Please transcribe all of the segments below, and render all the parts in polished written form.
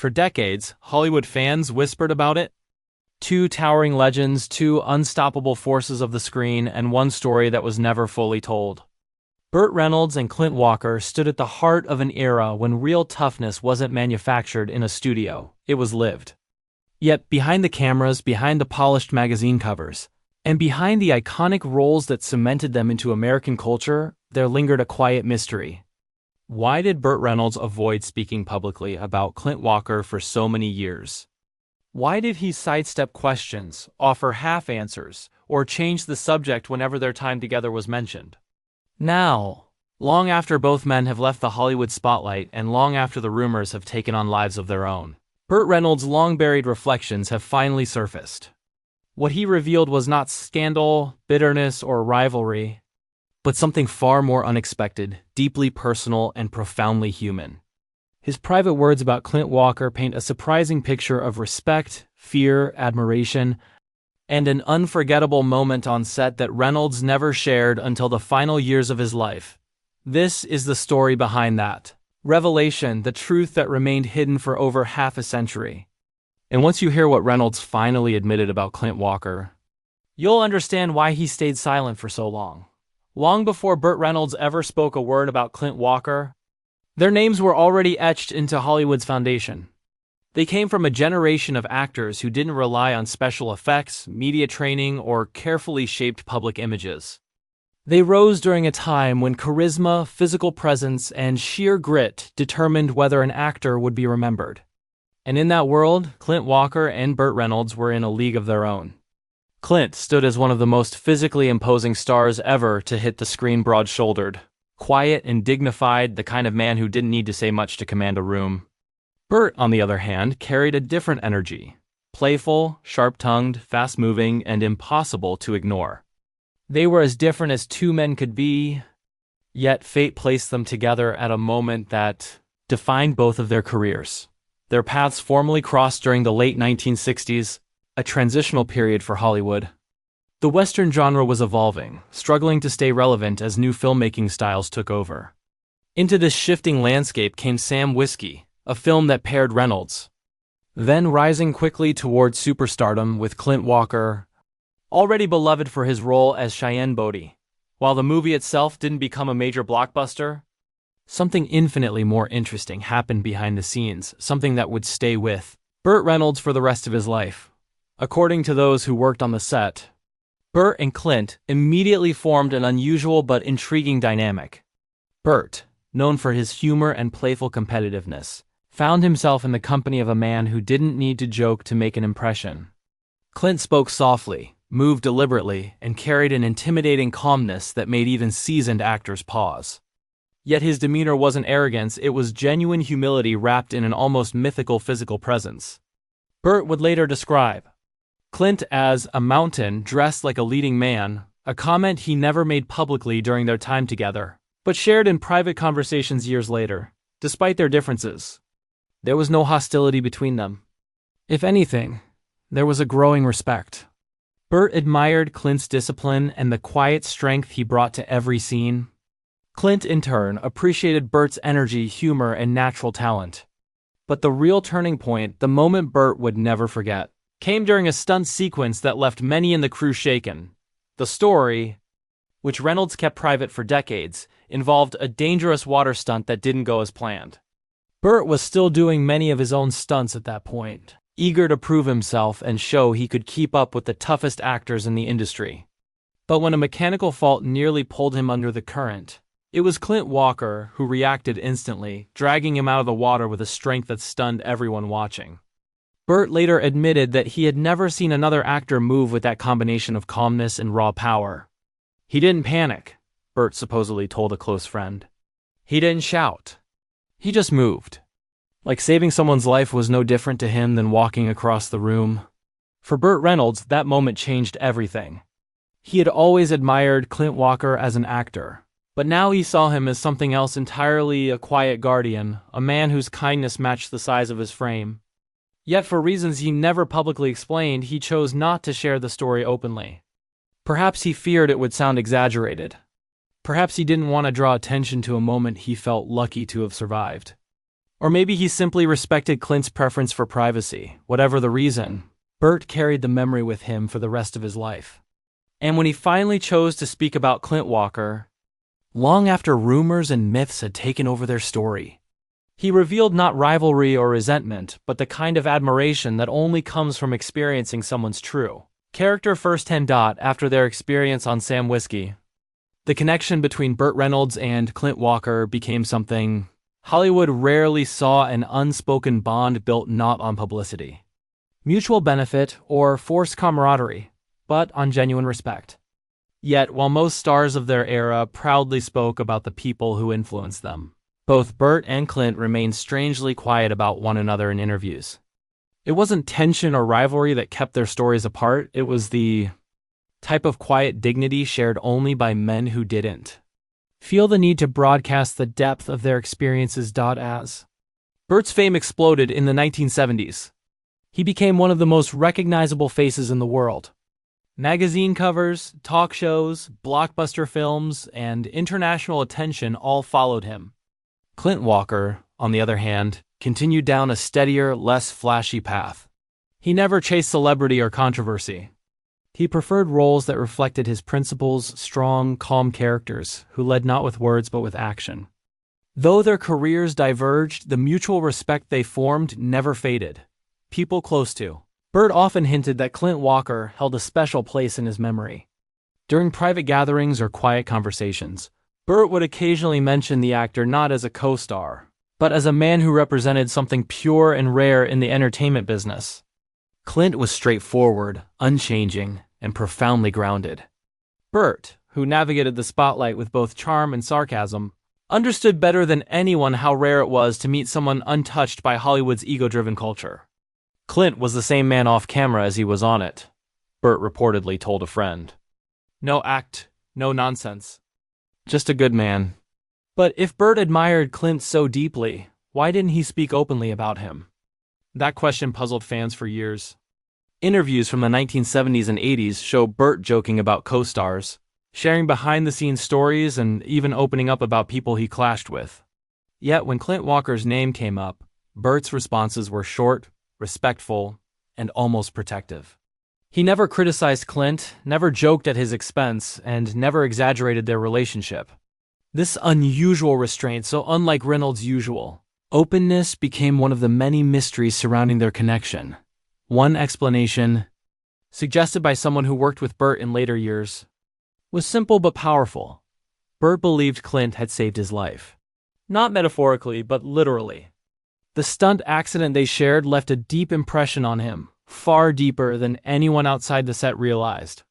For decades, Hollywood fans whispered about it. Two towering legends, two unstoppable forces of the screen, and one story that was never fully told. Burt Reynolds and Clint Walker stood at the heart of an era when real toughness wasn't manufactured in a studio, it was lived. Yet behind the cameras, behind the polished magazine covers, and behind the iconic roles that cemented them into American culture, there lingered a quiet mystery. Why did Burt Reynolds avoid speaking publicly about Clint Walker for so many years? Why did he sidestep questions, offer half answers, or change the subject whenever their time together was mentioned? Now, long after both men have left the Hollywood spotlight and long after the rumors have taken on lives of their own, Burt Reynolds' long-buried reflections have finally surfaced. What he revealed was not scandal, bitterness, or rivalry, but something far more unexpected, deeply personal, and profoundly human. His private words about Clint Walker paint a surprising picture of respect, fear, admiration, and an unforgettable moment on set that Reynolds never shared until the final years of his life. This is the story behind that revelation, the truth that remained hidden for over half a century. And once you hear what Reynolds finally admitted about Clint Walker, you'll understand why he stayed silent for so long. Long before Burt Reynolds ever spoke a word about Clint Walker, their names were already etched into Hollywood's foundation. They came from a generation of actors who didn't rely on special effects, media training, or carefully shaped public images. They rose during a time when charisma, physical presence, and sheer grit determined whether an actor would be remembered. And in that world, Clint Walker and Burt Reynolds were in a league of their own. Clint stood as one of the most physically imposing stars ever to hit the screen broad-shouldered, quiet and dignified, the kind of man who didn't need to say much to command a room. Burt, on the other hand, carried a different energy, playful, sharp-tongued, fast-moving, and impossible to ignore. They were as different as two men could be, yet fate placed them together at a moment that defined both of their careers. Their paths formally crossed during the late 1960s, a transitional period for Hollywood. The Western genre was evolving, struggling to stay relevant as new filmmaking styles took over. Into this shifting landscape came Sam Whiskey, a film that paired Reynolds, then rising quickly toward superstardom with Clint Walker, already beloved for his role as Cheyenne Bodie. While the movie itself didn't become a major blockbuster, something infinitely more interesting happened behind the scenes, something that would stay with Burt Reynolds for the rest of his life. According to those who worked on the set, Burt and Clint immediately formed an unusual but intriguing dynamic. Burt, known for his humor and playful competitiveness, found himself in the company of a man who didn't need to joke to make an impression. Clint spoke softly, moved deliberately, and carried an intimidating calmness that made even seasoned actors pause. Yet his demeanor wasn't arrogance, it was genuine humility wrapped in an almost mythical physical presence. Burt would later describe Clint as a mountain dressed like a leading man, a comment he never made publicly during their time together, but shared in private conversations years later. Despite their differences, there was no hostility between them. If anything, there was a growing respect. Burt admired Clint's discipline and the quiet strength he brought to every scene. Clint, in turn, appreciated Burt's energy, humor, and natural talent. But the real turning point, the moment Burt would never forget, came during a stunt sequence that left many in the crew shaken. The story, which Reynolds kept private for decades, involved a dangerous water stunt that didn't go as planned. Burt was still doing many of his own stunts at that point, eager to prove himself and show he could keep up with the toughest actors in the industry. But when a mechanical fault nearly pulled him under the current, it was Clint Walker who reacted instantly, dragging him out of the water with a strength that stunned everyone watching. Burt later admitted that he had never seen another actor move with that combination of calmness and raw power. He didn't panic, Burt supposedly told a close friend. He didn't shout. He just moved. Like saving someone's life was no different to him than walking across the room. For Burt Reynolds, that moment changed everything. He had always admired Clint Walker as an actor, but now he saw him as something else entirely, a quiet guardian, a man whose kindness matched the size of his frame. Yet for reasons he never publicly explained, he chose not to share the story openly. Perhaps he feared it would sound exaggerated. Perhaps he didn't want to draw attention to a moment he felt lucky to have survived. Or maybe he simply respected Clint's preference for privacy. Whatever the reason, Burt carried the memory with him for the rest of his life. And when he finally chose to speak about Clint Walker, long after rumors and myths had taken over their story, he revealed not rivalry or resentment, but the kind of admiration that only comes from experiencing someone's true character firsthand. After their experience on Sam Whiskey, the connection between Burt Reynolds and Clint Walker became something Hollywood rarely saw: an unspoken bond built not on publicity, mutual benefit, or forced camaraderie, but on genuine respect. Yet, while most stars of their era proudly spoke about the people who influenced them, both Burt and Clint remained strangely quiet about one another in interviews. It wasn't tension or rivalry that kept their stories apart, it was the type of quiet dignity shared only by men who didn't feel the need to broadcast the depth of their experiences. As Burt's fame exploded in the 1970s, he became one of the most recognizable faces in the world. Magazine covers, talk shows, blockbuster films, and international attention all followed him. Clint Walker, on the other hand, continued down a steadier, less flashy path. He never chased celebrity or controversy. He preferred roles that reflected his principles: strong, calm characters who led not with words but with action. Though their careers diverged, the mutual respect they formed never faded. People close to Burt often hinted that Clint Walker held a special place in his memory. During private gatherings or quiet conversations, Burt would occasionally mention the actor not as a co-star, but as a man who represented something pure and rare in the entertainment business. Clint was straightforward, unchanging, and profoundly grounded. Burt, who navigated the spotlight with both charm and sarcasm, understood better than anyone how rare it was to meet someone untouched by Hollywood's ego-driven culture. Clint was the same man off camera as he was on it, Burt reportedly told a friend. No act, no nonsense. Just a good man. But if Burt admired Clint so deeply, why didn't he speak openly about him? That question puzzled fans for years. Interviews from the 1970s and 80s show Burt joking about co-stars, sharing behind-the-scenes stories, and even opening up about people he clashed with. Yet when Clint Walker's name came up, Burt's responses were short, respectful, and almost protective. He never criticized Clint, never joked at his expense, and never exaggerated their relationship. This unusual restraint, so unlike Reynolds' usual openness, became one of the many mysteries surrounding their connection. One explanation, suggested by someone who worked with Burt in later years, was simple but powerful. Burt believed Clint had saved his life. Not metaphorically, but literally. The stunt accident they shared left a deep impression on him, far deeper than anyone outside the set realized.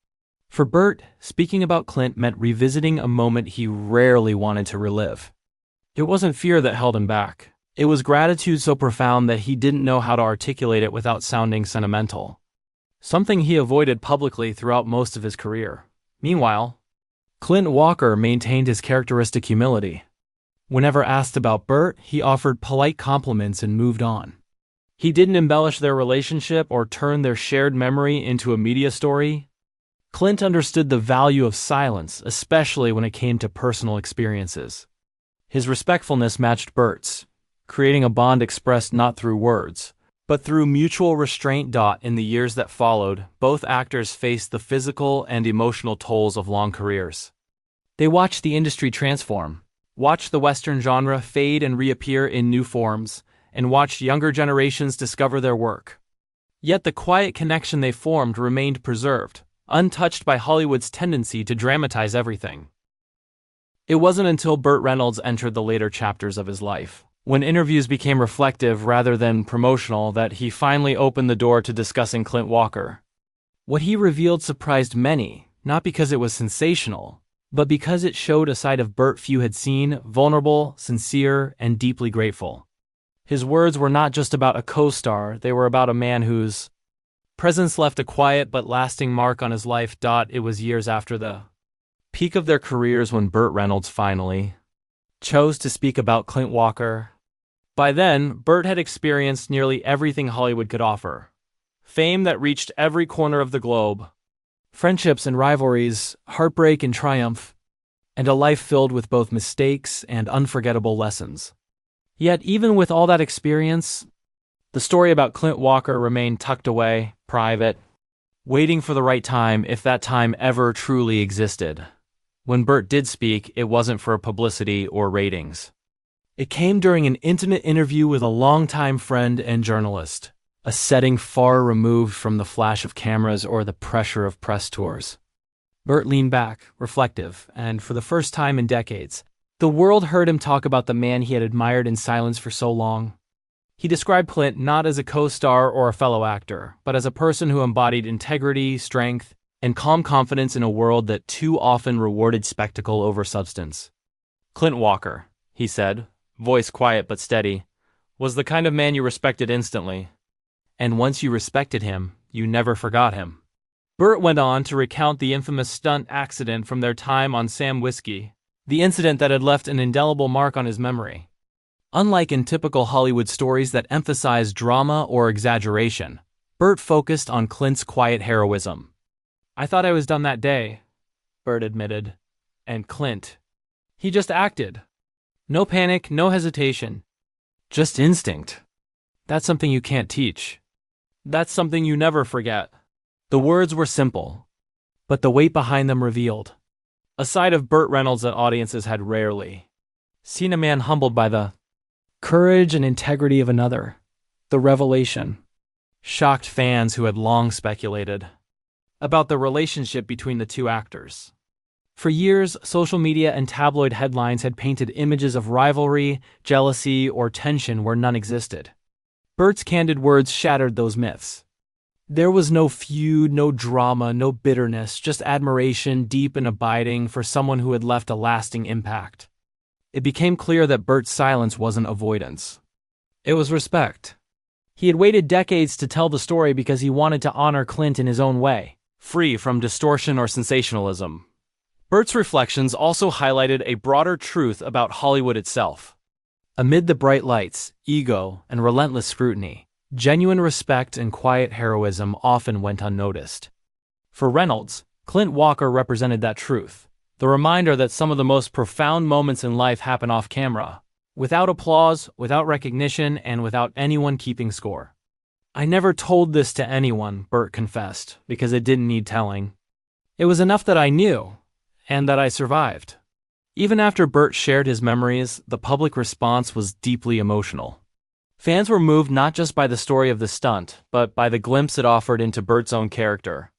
For Burt, speaking about Clint meant revisiting a moment he rarely wanted to relive. It wasn't fear that held him back. It was gratitude so profound that he didn't know how to articulate it without sounding sentimental. Something he avoided publicly throughout most of his career. Meanwhile, Clint Walker maintained his characteristic humility. Whenever asked about Burt, he offered polite compliments and moved on. He didn't embellish their relationship or turn their shared memory into a media story. Clint understood the value of silence, especially when it came to personal experiences. His respectfulness matched Burt's, creating a bond expressed not through words, but through mutual restraint. In the years that followed, both actors faced the physical and emotional tolls of long careers. They watched the industry transform, watched the Western genre fade and reappear in new forms, and watched younger generations discover their work. Yet the quiet connection they formed remained preserved, untouched by Hollywood's tendency to dramatize everything. It wasn't until Burt Reynolds entered the later chapters of his life, when interviews became reflective rather than promotional, that he finally opened the door to discussing Clint Walker. What he revealed surprised many, not because it was sensational, but because it showed a side of Burt few had seen: vulnerable, sincere, and deeply grateful. His words were not just about a co-star, they were about a man whose presence left a quiet but lasting mark on his life. It was years after the peak of their careers when Burt Reynolds finally chose to speak about Clint Walker. By then, Burt had experienced nearly everything Hollywood could offer. Fame that reached every corner of the globe, friendships and rivalries, heartbreak and triumph, and a life filled with both mistakes and unforgettable lessons. Yet even with all that experience, the story about Clint Walker remained tucked away, private, waiting for the right time if that time ever truly existed. When Burt did speak, it wasn't for publicity or ratings. It came during an intimate interview with a longtime friend and journalist, a setting far removed from the flash of cameras or the pressure of press tours. Burt leaned back, reflective, and for the first time in decades, the world heard him talk about the man he had admired in silence for so long. He described Clint not as a co-star or a fellow actor, but as a person who embodied integrity, strength, and calm confidence in a world that too often rewarded spectacle over substance. Clint Walker, he said, voice quiet but steady, was the kind of man you respected instantly. And once you respected him, you never forgot him. Burt went on to recount the infamous stunt accident from their time on Sam Whiskey, the incident that had left an indelible mark on his memory. Unlike in typical Hollywood stories that emphasize drama or exaggeration, Burt focused on Clint's quiet heroism. "I thought I was done that day," Burt admitted. And Clint, he just acted. No panic, no hesitation. Just instinct. That's something you can't teach. That's something you never forget. The words were simple, but the weight behind them revealed a side of Burt Reynolds that audiences had rarely seen, a man humbled by the courage and integrity of another. The revelation shocked fans who had long speculated about the relationship between the two actors. For years, social media and tabloid headlines had painted images of rivalry, jealousy, or tension where none existed. Burt's candid words shattered those myths. There was no feud, no drama, no bitterness, just admiration, deep and abiding, for someone who had left a lasting impact. It became clear that Burt's silence wasn't avoidance. It was respect. He had waited decades to tell the story because he wanted to honor Clint in his own way, free from distortion or sensationalism. Burt's reflections also highlighted a broader truth about Hollywood itself. Amid the bright lights, ego, and relentless scrutiny, genuine respect and quiet heroism often went unnoticed. For Reynolds, Clint Walker represented that truth, the reminder that some of the most profound moments in life happen off camera, without applause, without recognition, and without anyone keeping score. "I never told this to anyone," Burt confessed, because it didn't need telling. "It was enough that I knew, and that I survived." Even after Burt shared his memories, the public response was deeply emotional. Fans were moved not just by the story of the stunt, but by the glimpse it offered into Burt's own character.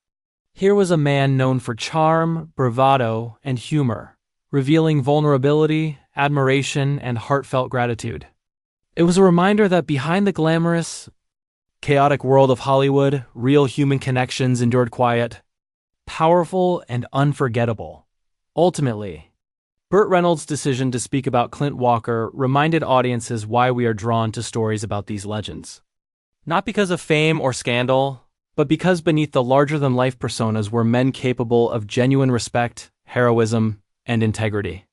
Here was a man known for charm, bravado, and humor, revealing vulnerability, admiration, and heartfelt gratitude. It was a reminder that behind the glamorous, chaotic world of Hollywood, real human connections endured quiet, powerful, and unforgettable. Ultimately, Burt Reynolds' decision to speak about Clint Walker reminded audiences why we are drawn to stories about these legends. Not because of fame or scandal, but because beneath the larger-than-life personas were men capable of genuine respect, heroism, and integrity.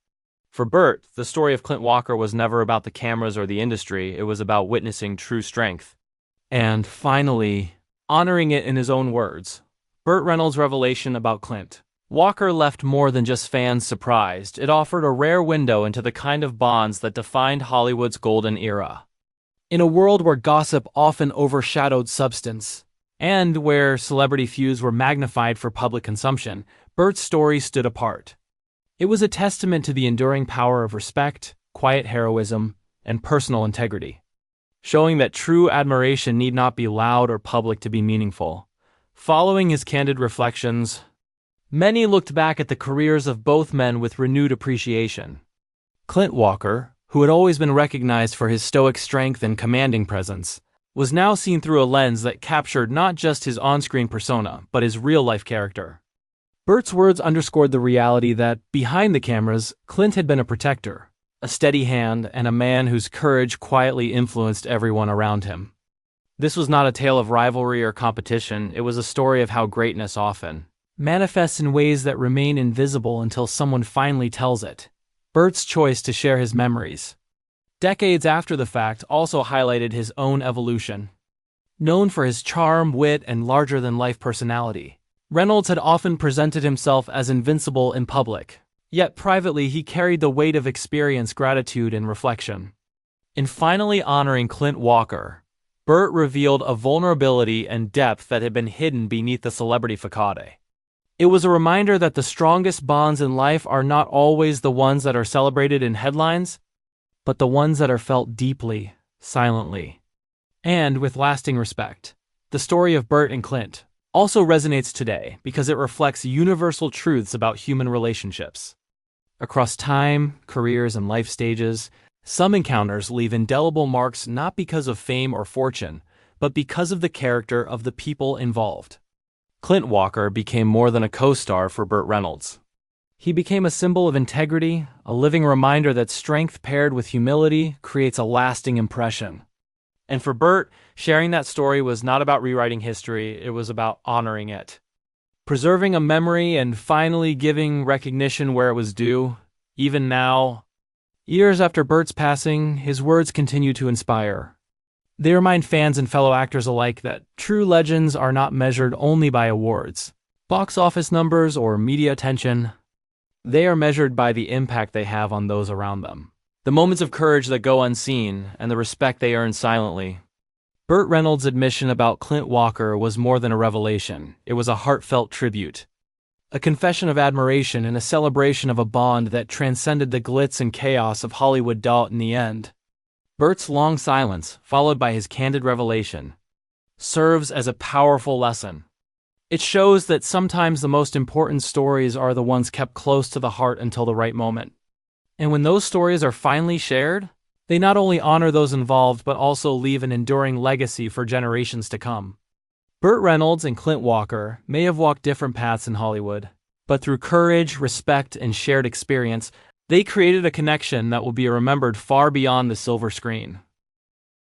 For Burt, the story of Clint Walker was never about the cameras or the industry, it was about witnessing true strength. And finally, honoring it in his own words, Burt Reynolds' revelation about Clint Walker left more than just fans surprised. It offered a rare window into the kind of bonds that defined Hollywood's golden era. In a world where gossip often overshadowed substance, and where celebrity feuds were magnified for public consumption, Burt's story stood apart. It was a testament to the enduring power of respect, quiet heroism, and personal integrity, showing that true admiration need not be loud or public to be meaningful. Following his candid reflections, many looked back at the careers of both men with renewed appreciation. Clint Walker, who had always been recognized for his stoic strength and commanding presence, was now seen through a lens that captured not just his on-screen persona, but his real-life character. Burt's words underscored the reality that, behind the cameras, Clint had been a protector, a steady hand, and a man whose courage quietly influenced everyone around him. This was not a tale of rivalry or competition, it was a story of how greatness often manifests in ways that remain invisible until someone finally tells it. Burt's choice to share his memories, decades after the fact, also highlighted his own evolution. Known for his charm, wit, and larger-than-life personality, Reynolds had often presented himself as invincible in public. Yet privately he carried the weight of experience, gratitude, and reflection. In finally honoring Clint Walker, Burt revealed a vulnerability and depth that had been hidden beneath the celebrity facade. It was a reminder that the strongest bonds in life are not always the ones that are celebrated in headlines, but the ones that are felt deeply, silently, and with lasting respect. The story of Burt and Clint also resonates today because it reflects universal truths about human relationships. Across time, careers, and life stages, some encounters leave indelible marks not because of fame or fortune, but because of the character of the people involved. Clint Walker became more than a co-star for Burt Reynolds. He became a symbol of integrity, a living reminder that strength paired with humility creates a lasting impression. And for Burt, sharing that story was not about rewriting history, it was about honoring it. Preserving a memory and finally giving recognition where it was due. Even now, years after Burt's passing, his words continue to inspire. They remind fans and fellow actors alike that true legends are not measured only by awards, box office numbers, or media attention. They are measured by the impact they have on those around them, the moments of courage that go unseen, and the respect they earn silently. Burt Reynolds' admission about Clint Walker was more than a revelation. It was a heartfelt tribute, a confession of admiration and a celebration of a bond that transcended the glitz and chaos of Hollywood. In the end, Burt's long silence, followed by his candid revelation, serves as a powerful lesson. It shows that sometimes the most important stories are the ones kept close to the heart until the right moment. And when those stories are finally shared, they not only honor those involved but also leave an enduring legacy for generations to come. Burt Reynolds and Clint Walker may have walked different paths in Hollywood, but through courage, respect, and shared experience, they created a connection that will be remembered far beyond the silver screen.